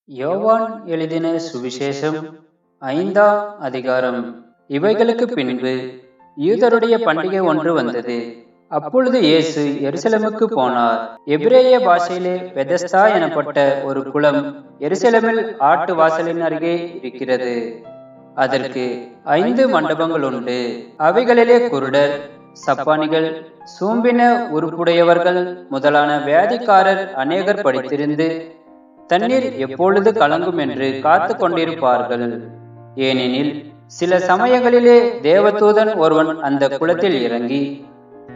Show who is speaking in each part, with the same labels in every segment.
Speaker 1: யோவான் எழுதின சுவிசேஷம் 5ஆம் அதிகாரம். இவைகளுக்கு பின்பு யூதருடைய பண்டிகை ஒன்று வந்தது. அப்பொழுது இயேசு எருசலேமுக்கு போனார். எபிரேய பாஷையிலே பெதஸ்தா எனப்பட்ட ஒரு குளம் எருசலேமில் ஆட்டு வாசலின் அருகே இருக்கிறது. அதற்கு 5 மண்டபங்கள் உண்டு. அவைகளிலே குருடர், சப்பானிகள், சூம்பின உறுப்புடையவர்கள் முதலான வியாதிக்காரர் அநேகர் படித்திருந்து தண்ணீர் எப்பொழுது கலங்கும் என்று காத்து கொண்டிருப்பார்கள். ஏனெனில் சில சமயங்களிலே தேவதூதன் ஒருவன் அந்த குளத்தில் இறங்கி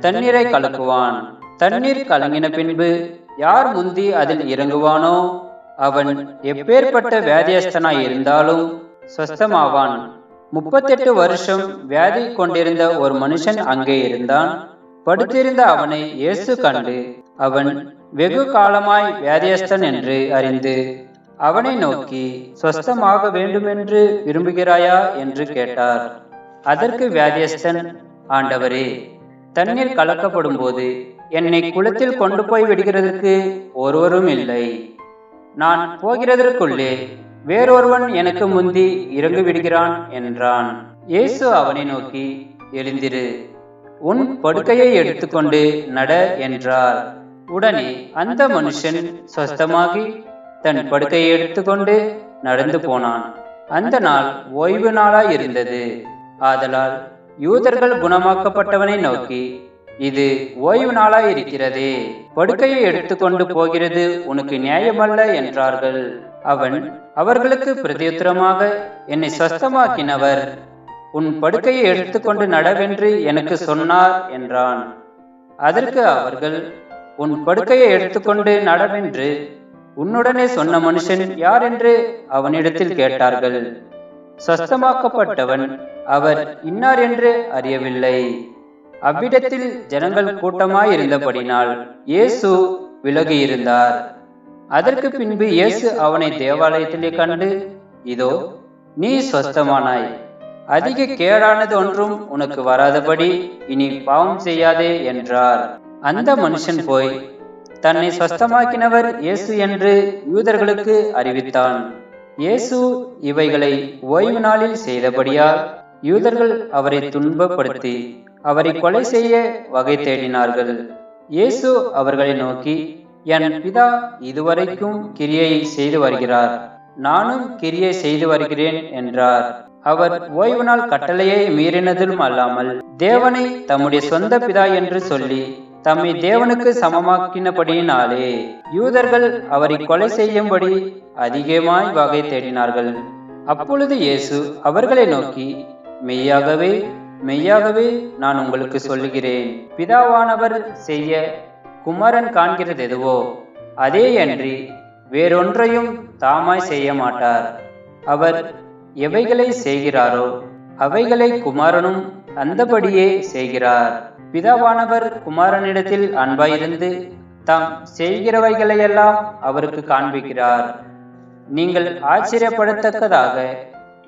Speaker 1: தண்ணீரை கலக்குவான். தண்ணீர் கலங்கின பின்பு யார் முந்தி அதில் இறங்குவானோ அவன் எப்பேற்பட்ட வியாதியஸ்தனாய் இருந்தாலும் சொஸ்தமாவான். 38 வருஷம் வியாதி கொண்டிருந்த ஒரு மனுஷன் அங்கே இருந்தான். படுத்திருந்த அவனை இயேசு கண்டு அவன் வெகு காலமாய் வியாதியஸ்தன் என்று அறிந்து அவனை நோக்கி, சொஸ்தமாக வேண்டுமென்று விரும்புகிறாயா என்று கேட்டார். அதற்கு வியாதியஸ்தன், ஆண்டவரே, தண்ணீர் கலக்கப்படும் போது என்னை குளத்தில் கொண்டு போய் விடுகிறதற்கு ஒருவரும் இல்லை. நான் போகிறதற்குள்ளே வேறொருவன் எனக்கு முந்தி இறங்கி விடுகிறான் என்றான். இயேசு அவனை நோக்கி, எழுந்திரு, உன் படுக்கையை எடுத்துக்கொண்டு நட என்றார். உடனே அந்த மனுஷன் சொஸ்தமாகி தன் படுக்கையை எடுத்துக்கொண்டு நடந்து போனான். அந்த நாள் ஓய்வு நாளாய் இருந்தது. ஆதலால் யூதர்கள் குணமாக்கப்பட்டவனை நோக்கி, இது ஓய்வு நாளாய் இருக்கிறதே, படுக்கையை எடுத்துக்கொண்டு போகிறது உனக்கு நியாயமல்ல என்றார்கள். அவன் அவர்களுக்கு பிரதியுத்தரமாக, என்னை சொஸ்தமாக்கினவர் உன் படுக்கையை எடுத்துக்கொண்டு நடவென்று எனக்கு சொன்னார் என்றான். அதற்கு அவர்கள், உன் படுக்கையை எடுத்துக்கொண்டு நடவென்று உன்னுடனே சொன்ன மனுஷன் யார் என்று அவனிடத்தில் கேட்டார்கள். சொஸ்தமாக்கப்பட்டவன் அவர் இன்னார் என்று அறியவில்லை. அவ்விடத்தில் ஜனங்கள் கூட்டமாயிருந்தபடினால் இயேசு விலகியிருந்தார். அதற்கு பின்பு இயேசு அவனை தேவாலயத்திலே கண்டு, இதோ நீ சொஸ்தமானாய், அதிக கேடானது ஒன்றும் உனக்கு வராதபடி இனி பாவம் செய்யாதே என்றார். அந்த மனுஷன் போய் தன்னை சொஸ்தமாக்கினவர் இயேசு என்று யூதர்களுக்கு அறிவித்தான். இயேசு இவைகளை ஓய்வு நாளில் செய்தபடியால் யூதர்கள் அவரை துன்பப்படுத்தி அவரை கொலை செய்ய வகை தேடினார்கள். இயேசு அவர்களை நோக்கி, என் பிதா இதுவரைக்கும் கிரியை செய்து வருகிறார், நானும் கிரியை செய்து வருகிறேன் என்றார். அவர் ஓய்வு நாள் கட்டளையை மீறினதிலும் அல்லாமல் தேவனை தம்முடைய சொந்த பிதா என்று சொல்லி தம்மை தேவனுக்கு சமமாக்கினபடியினாலே யூதர்கள் அவரை கொலை செய்யும்படி அதிகமாய் வகை தேடினார்கள். அப்பொழுது இயேசு அவர்களை நோக்கி, மெய்யாகவே மெய்யாகவே நான் உங்களுக்கு சொல்லுகிறேன், பிதாவானவர் செய்ய குமாரன் காண்கிறது எதுவோ அதே அன்றி வேறொன்றையும் தாமாய் செய்ய மாட்டார். அவர் எவைகளை செய்கிறாரோ அவைகளை குமாரனும் அந்தபடியே செய்கிறார். பிதாவானவர் குமாரனிடத்தில் அன்பாயிருந்து தாம் செய்கிறவைகளையெல்லாம் அவருக்கு காண்பிக்கிறார். நீங்கள் ஆச்சரியப்படத்தக்கதாக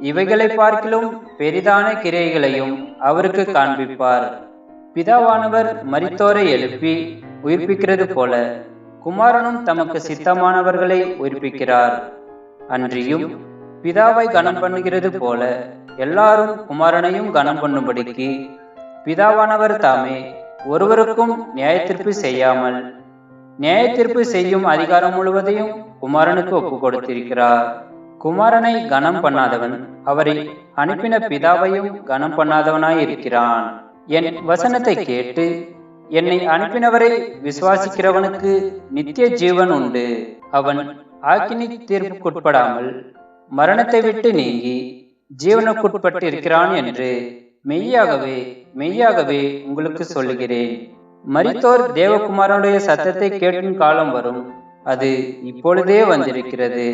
Speaker 1: இவைகளை பார்க்கிலும் பெரிதான கிரியைகளையும் அவருக்கு காண்பிப்பார். பிதாவானவர் மரித்தோரை எழுப்பி உயிர்ப்பிக்கிறது போல குமாரனும் தமக்கு சித்தமானவர்களை உயிர்ப்பிக்கிறார். அன்றியும் பிதாவை கனம் பண்ணுகிறது போல எல்லாரும் குமாரனையும் கனம் பண்ணும்படிக்கு பிதாவானவர் தாமே ஒருவருக்கும் நியாயத்தீர்ப்பு செய்யாமல் நியாயத்தீர்ப்பு செய்யும் அதிகாரம் முழுவதையும் குமாரனுக்கு ஒப்பு கொடுத்திருக்கிறார். குமாரனை கனம் பண்ணாதவன் அவரை அனுப்பின பிதாவையும் கனம் பண்ணாதவனாய் இருக்கிறான். என் வசனத்தை கேட்டு என்னை அனுப்பினவரை விசுவாசிக்கிறவனுக்கு நித்திய ஜீவன் உண்டு. அவன் ஆக்கினி தீர்ப்புக்குட்படாமல் மரணத்தை விட்டு நீங்கி ஜீவனுக்குட்பட்டு இருக்கிறான் என்று மெய்யாகவே மெய்யாகவே உங்களுக்கு சொல்லுகிறேன். மரித்தோர் தேவகுமாரனுடைய சத்தத்தை கேட்கும் காலம் வரும், அது இப்பொழுதே வந்திருக்கிறது.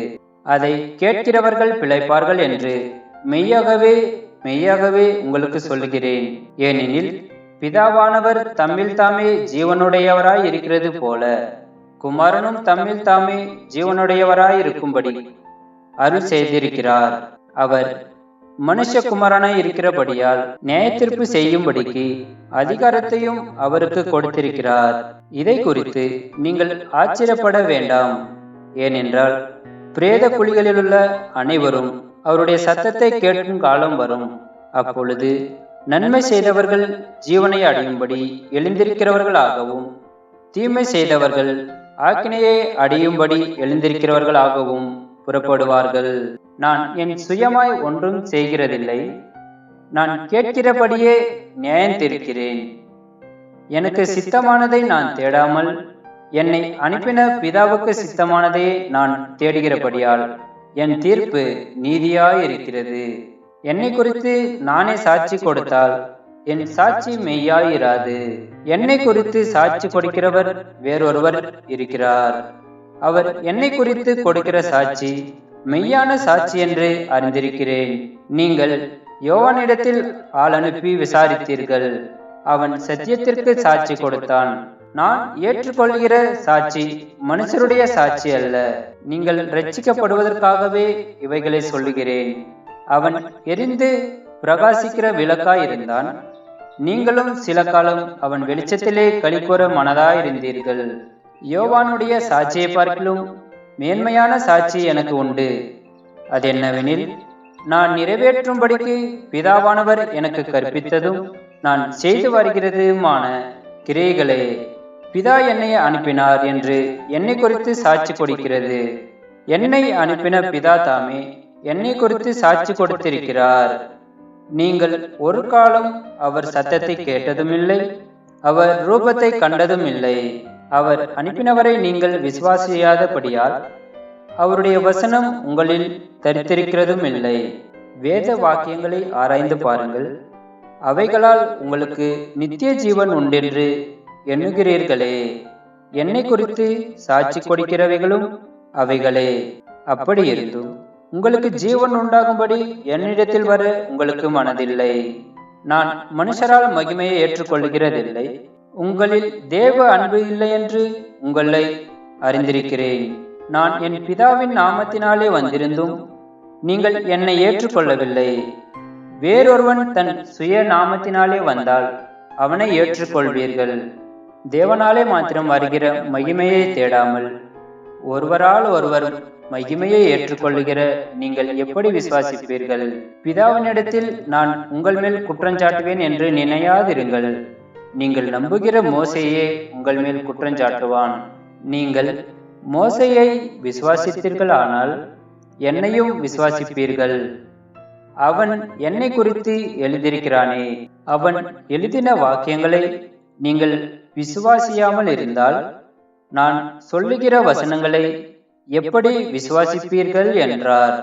Speaker 1: அதை கேட்கிறவர்கள் பிழைப்பார்கள் என்று மெய்யாகவே மெய்யாகவே உங்களுக்கு சொல்லுகிறேன். ஏனெனில் பிதாவானவர் தம்மில் தாமே ஜீவனுடையவராய் இருக்கிறது போல குமாரனும் தம்மில் தாமே ஜீவனுடையவராய் இருக்கும்படி அருள் செய்திருக்கிறார். அவர் மனுஷகுமாரனாய் இருக்கிறபடியால் நியாயத்தீர்ப்பு செய்யும்படிக்கு அதிகாரத்தையும் அவருக்கு கொடுத்திருக்கிறார். இதை குறித்து நீங்கள் ஆச்சரியப்பட வேண்டாம். ஏனென்றால் பிரேத குழிகளிலுள்ள அனைவரும் அவருடைய சத்தத்தை கேட்கும் காலம் வரும். அப்பொழுது நன்மை செய்தவர்கள் ஜீவனை அடையும்படி எழுந்திருக்கிறவர்களாகவும், தீமை செய்தவர்கள் ஆக்கினையை அடையும்படி எழுந்திருக்கிறவர்களாகவும் புறப்படுவார்கள். நான் என் சுயமாய் ஒன்றும் செய்கிறதில்லை, நான் கேட்கிறபடியே நியாயம் தீர்க்கிறேன். எனக்கு சித்தமானதை நான் தேடாமல் என்னை அனுப்பின பிதாவுக்கு சித்தமானதை நான் தேடுகிறபடியால் என் தீர்ப்பு நீதியாயிருக்கிறது. என்னை குறித்து நானே சாட்சி கொடுத்தால் என் சாட்சி மெய்யாயிராது. என்னை குறித்து சாட்சி கொடுக்கிறவர் வேறொருவர் இருக்கிறார். அவர் என்னை குறித்து கொடுக்கிற சாட்சி மெய்யான சாட்சி என்று அறிந்திருக்கிறேன். நீங்கள் யோவானிடத்தில் ஆள் அனுப்பி விசாரித்தீர்கள். அவன் சத்தியத்திற்கு சாட்சி கொடுத்தான். நான் ஏற்றுக்கொள்கிற சாட்சி மனுஷருடைய சாட்சி அல்ல. நீங்கள் ரட்சிக்கப்படுவதற்காகவே இவைகளை சொல்லுகிறேன். அவன் எரிந்து பிரகாசிக்கிற விளக்காய் இருந்தான். நீங்களும் சில காலம் அவன் வெளிச்சத்திலே களிகூற மனதாயிருந்தீர்கள். யோவானுடைய சாட்சியை பார்க்கிலும் மேன்மையான சாட்சி எனக்கு உண்டு. அது என்னவெனில், நான் நிறைவேற்றும்படிக்கு பிதாவானவர் எனக்கு கற்பித்ததும் நான் செய்து வருகிறதுமான கிரியைகளே பிதா என்னை அனுப்பினார் என்று என்னை குறித்து சாட்சி கொடுக்கிறது. என்னை அனுப்பின பிதா தாமே என்னை குறித்து சாட்சி கொடுத்திருக்கிறார். நீங்கள் ஒரு காலம் அவர் சத்தத்தை கேட்டதும் இல்லை, அவர் ரூபத்தை கண்டதும் இல்லை. அவர் அனுப்பினவரை நீங்கள் விசுவாசியாதபடியால் அவருடைய வசனம் உங்களில் தரித்திருக்கிறதும் இல்லை. வேத வாக்கியங்களை ஆராய்ந்து பாருங்கள், அவைகளால் உங்களுக்கு நித்திய ஜீவன் உண்டென்று எண்ணுகிறீர்களே. என்னை குறித்து சாட்சி கொடுக்கிறவைகளும் அவைகளே. அப்படி இருந்தும் உங்களுக்கு ஜீவன் உண்டாகும்படி என்னிடத்தில் வர உங்களுக்கு மனதில்லை. நான் மனுஷரால் மகிமையை ஏற்றுக்கொள்கிறதில்லை. உங்களில் தேவ அன்பு இல்லை என்று உங்களை அறிந்திருக்கிறேன். நான் என் பிதாவின் நாமத்தினாலே வந்திருந்தும் நீங்கள் என்னை ஏற்றுக்கொள்ளவில்லை. வேறொருவன் தன் சுய நாமத்தினாலே வந்தால் அவனை ஏற்றுக்கொள்வீர்கள். தேவனாலே மாத்திரம் வருகிற மகிமையை தேடாமல் ஒருவரால் ஒருவர் மகிமையை ஏற்றுக்கொள்ளுகிற நீங்கள் எப்படி விசுவாசிப்பீர்கள்? பிதாவினிடத்தில் நான் உங்கள் மேல் குற்றஞ்சாட்டுவேன் என்று நினையாதிருங்கள். நீங்கள் நம்புகிற மோசேயே உங்கள் மேல் குற்றஞ்சாட்டுவான். நீங்கள் மோசேயை விசுவாசித்தீர்களானால் என்னையும் விசுவாசிப்பீர்கள். அவன் என்னை குறித்து எழுதியிருக்கிறானே. அவன் எழுதின வாக்கியங்களை நீங்கள் விசுவாசியாமல் இருந்தால் நான் சொல்லுகிற வசனங்களை எப்படி விசுவாசிப்பீர்கள் என்றார்.